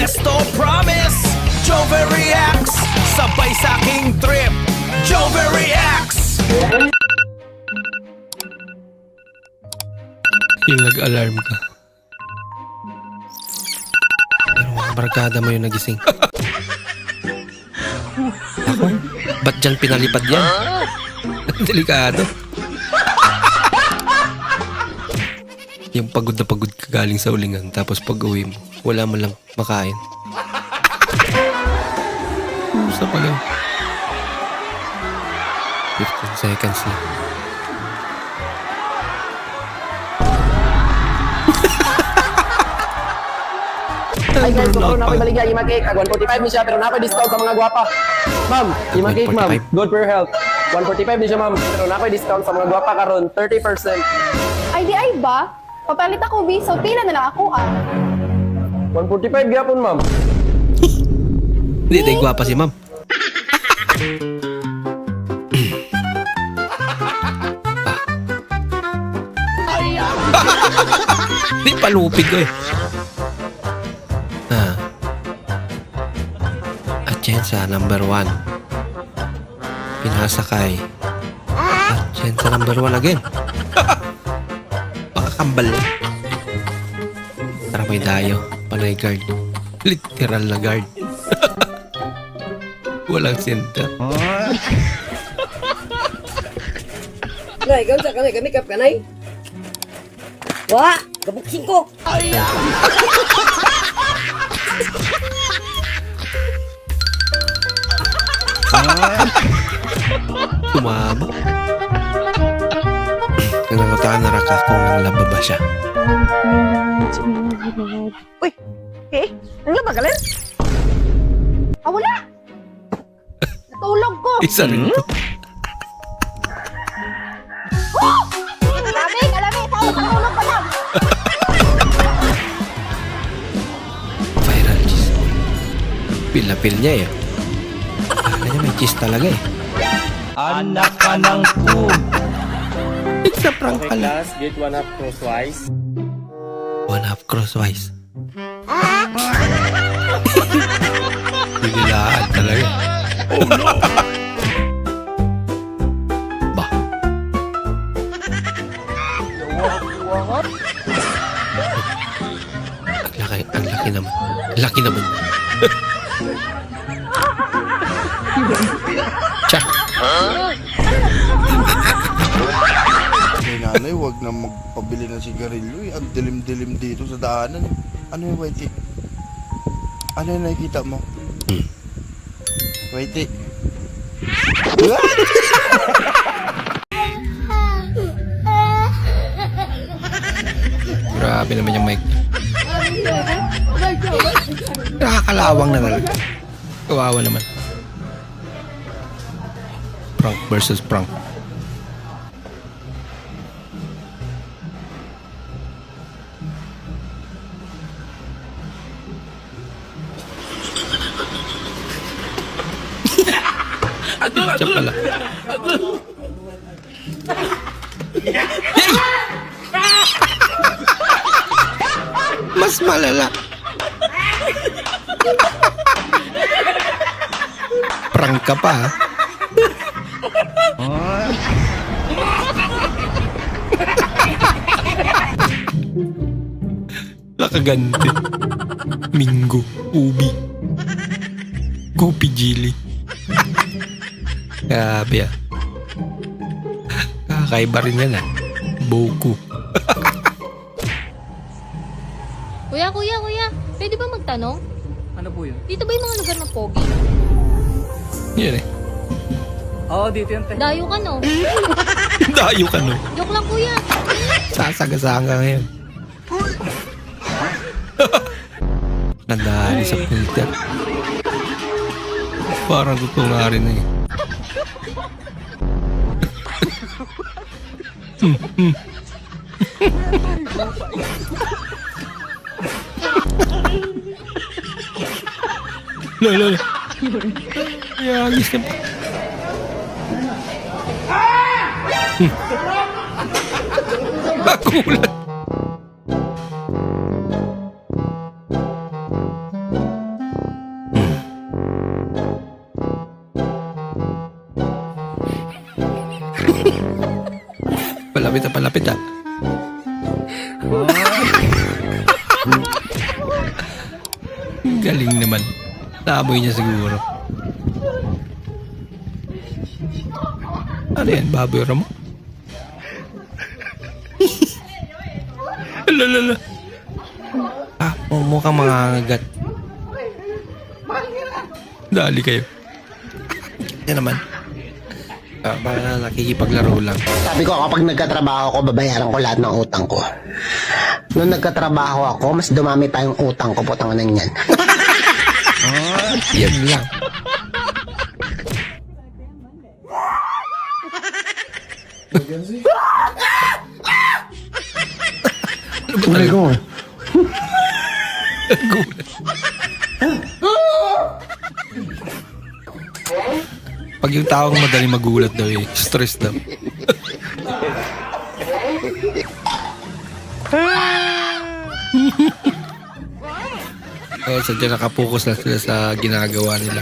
Esto promise, Jover reacts. Sabay sa aking trip, Jover reacts. Yung nag-alarm ka. Pero mga barkada mo yung nagising. Ako? Ba't dyan pinalipad yan? Delikado. Yung pagod na pagod ka galing sa ulingan, tapos pag uwi mo, wala mo lang makain. Gusto pa lang. 15 seconds lang. Hi guys, so na ako baligya Imagcake. 145 ni siya pero napa-discount sa mga gwapa. Ma'am, Imagcake ma'am, 145. good for your health. 145 ni siya ma'am pero napa-discount sa mga gwapa karon 30%. Ay di ay ba? Papalit ako bi, so pila na lang ako 145 gyapon ma'am. Hindi, tayo gwapa si ma'am. Di palupig ko eh. Atienza number 1. Pinasakay. Atienza number 1 again. Pakakambal. Tara may dayo. Panay guard. Literal na guard. Walang sinta. Nay, gawin sa kanay, kamikap kanay. Wah, kabuksin ko. Tumama. Nangangataan na raka kung nanglaba ba siya. Uy, ang laba ka lang? Wala! Natulog ko! Isa rin to. Alamig! Alamig! Natulog ko lang! Viral cheese. Pil-na-pil niya eh. Kaya may cheese talaga eh. Anak ka ng pug. It's a prank pala. Get one up crosswise. One half crosswise. Bigilaan talaga. Oh no! Ba? Ang laki naman. Laki naman. Tsa! Nanay, wag na magpabili ng sigarilyo eh. Ang dilim-dilim dito sa daanan eh. Ano yung Whitey? Ano yung nakikita mo? Whitey? Grabe naman yung mic. Nakakalawang na talaga. Kawawa naman. Prank versus prank. Siya pala. Yay! Mas malala. Prank ka pa ha? Nakaganti. Mingo. Ubi. Gopi Jili. Grabe ah. Kakaiba rin yan ah. Boku. Kuya, pwede ba magtanong? Ano po yun? Dito ba yung mga lugar ng pogi? Yan eh. Oo, dito yun, te. Dayo ka, no? Dayo ka no. Joke lang, kuya. Sasagasaan ka ngayon. Nandahali sa filter. Parang totoo nga rin eh. Lala. Yagis ka pa. Bakulat. Malapit ah. Galing naman. Naamoy niya siguro. Ano yan? Baboy mo? Lalala. Ah, mukhang mangangagat. Dali kayo. Yan naman. Baka nakikipaglaro lang. Sabi ko kapag nagkatrabaho ako, babayaran ko lahat ng utang ko. Nung nagkatrabaho ako, mas dumami pa yung utang ko, putangan yan. Yan lang. Ano ba talaga? Gulat. Pag yung taong madaling magulat daw eh, stress daw. Oh, sadya nakapokus na sila sa ginagawa nila.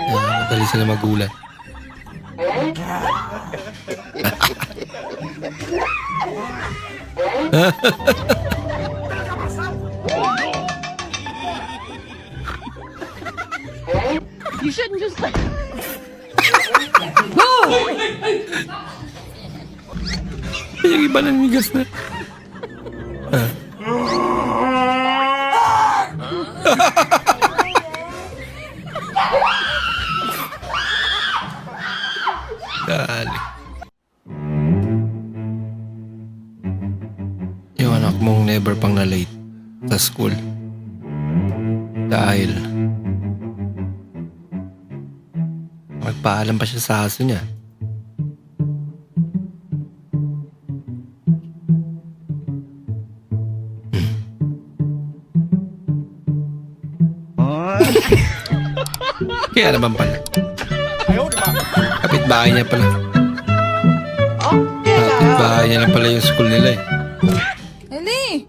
Madali sila magulat. You shouldn't just like... Yung iba nanigas na. Dali. Yung anak mong never pang na late sa school. Dahil magpaalam pa siya sa aso niya. Kaya naman pala. Kapitbahay niya pala. Kapitbahay niya lang pala yung school nila eh. Eli!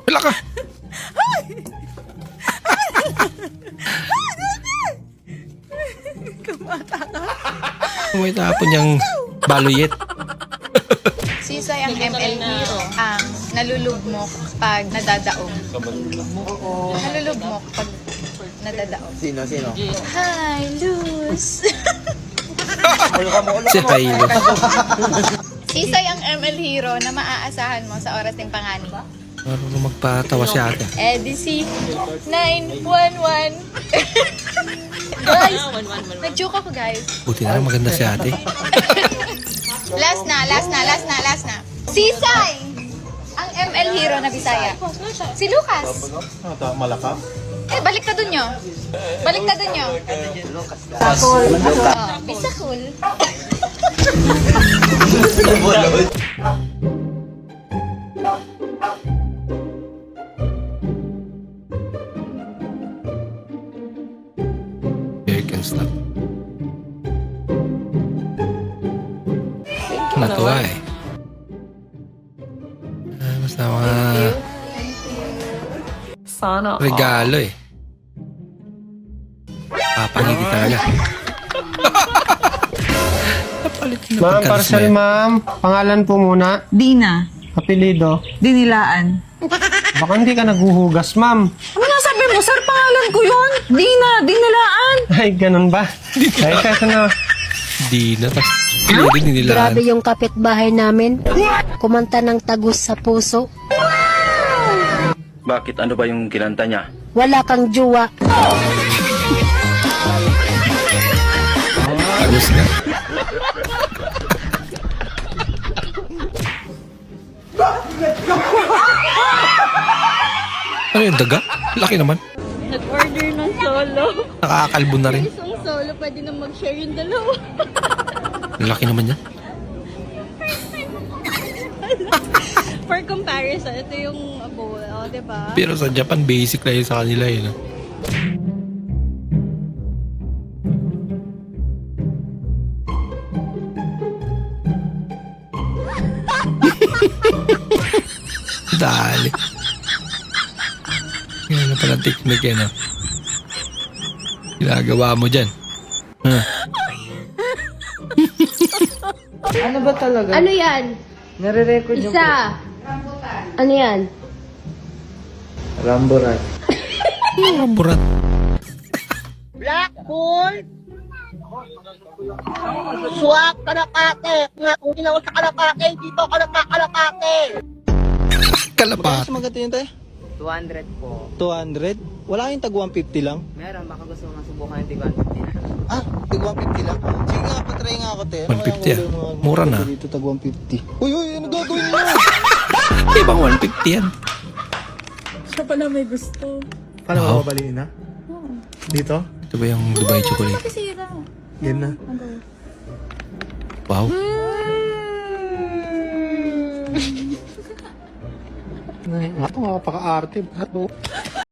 Wala ka! May tapon niyang baluyet. Sisay ang ML Hero ang nalulugmok pag nadadaong. Nalulugmok pag nadadaong. Sino? Hi, Luz! Si Kylo. Sisay ang ML Hero na maaasahan mo sa oras ng pangani. Marunong magpatawa si ate. EDC 911. Guys, nag-joke ako guys. Buti na lang maganda si ate. Last na. Sisay! Ang ML Hero na Bisaya. Si Lucas. Malaka? Baliktadun nyo. Bisakul. Oh, Bisakul. Here can stop. Natuwa eh. Basta mga regalo eh. Papangiti talaga. Napalit na Ma'am, parcel ma'am. Pangalan po muna. Dina. Apelido. Dinilaan. Baka hindi ka naguhugas, ma'am. Ano nasabi mo, sir? Pangalan ko yun. Dina. Dinilaan. Ay, ganun ba? Ay, kaya na. Di na. Tapos pinili nilaan. Grabe yung kapitbahay namin. Kumanta ng tagus sa puso. Bakit? Ano ba yung kinanta niya? Wala kang juwa. Ayos na. Ano yung daga? Laki naman. Nag-order ng solo. Nakakalbo na rin. Isang solo, pwede na mag-share yung dalawa. Laki naman yan. For comparison, ito yung bowl, diba? Pero sa Japan, basic na yun sa kanila eh. No? Dali. Yan na pala technique yan. Ginagawa mo dyan. Huh? Ano ba talaga? Ano yan? Nare-record yung Isa. Ano yan? Ramborat. Ramburat. Blackpool! Swak kalapate! Nga kung ginawa sa kalapate, dito ka lang makalapate! Kalapat. Magato yun tayo? 200 po. 200? Wala kayong tag 150 lang? Meron, baka gusto mo masubukan yung tig 150. Ah, tag 150 lang? Sige nga, patry nga ako, te. 150 ah. Mura na. Dito tag 150. Uy, ano gagawin niyo? Ibang 150 yan. Siya pala may gusto. Paano Wow. mababaliin na? Dito? Ito ba yung Dubai chocolate? Sira. Yan na. Wow. Nga, paka-arte.